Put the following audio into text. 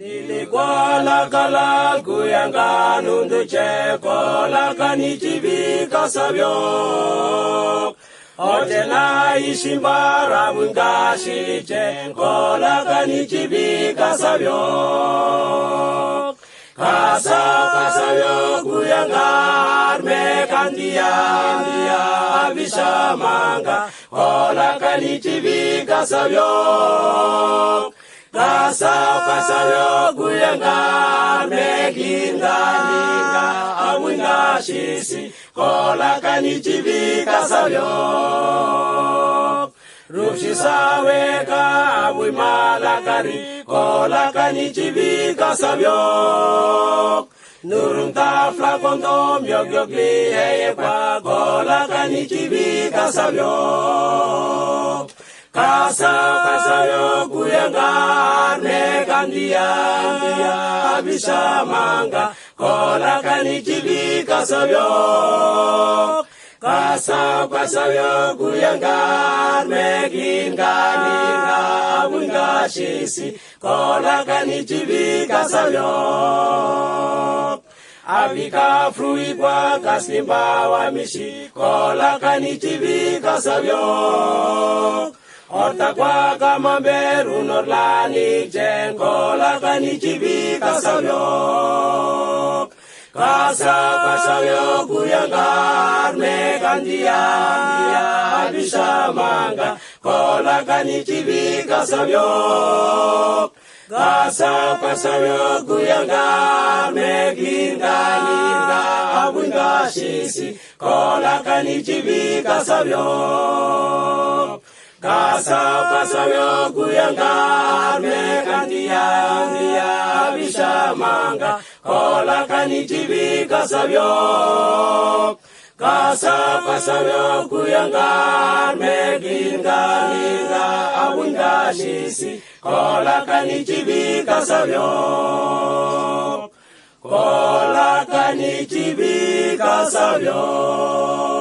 Nilikwala kala kuyanga nundu cheko la kanichibika sabyo. Otela ishimbara bunga shiliche kola kanichibika sabyo. Kasabyo kuyanga arme kandia abishamanga kola kanichibika sabyo. Kasabyo kuyanga mekinga awinga shisi kola kanichibika sabyo. Rushi saweka awimala kari kola kanichibika sabyo. Nurunta flakondo myogyogli heye kwa kola kanichibika sabyo. Kasabyo kuyanga mekandia abishamanga kola kanichibika sabyo. Kasabyo kuyanga mekinga awinga shisi kola kanichibika sabyo. Abika frui kwa kasimba wa mishi kola kanichibika sabyo. Orta kwa kamamberu norlani jenkola kanichibika sabyo. Kasabyo kuyanga mekandia abishamanga kola kanichibika sabyo. Kasabyo kuyanga mekinga awinga shisi kola kanichibika sabyo. Kasabyo kuyanga mekandia abishamanga kola kanichibika sabyo. Kasabyo kuyanga mekinga awinga shisi kola kanichibika sabyo. Kola kanichibika sabyo.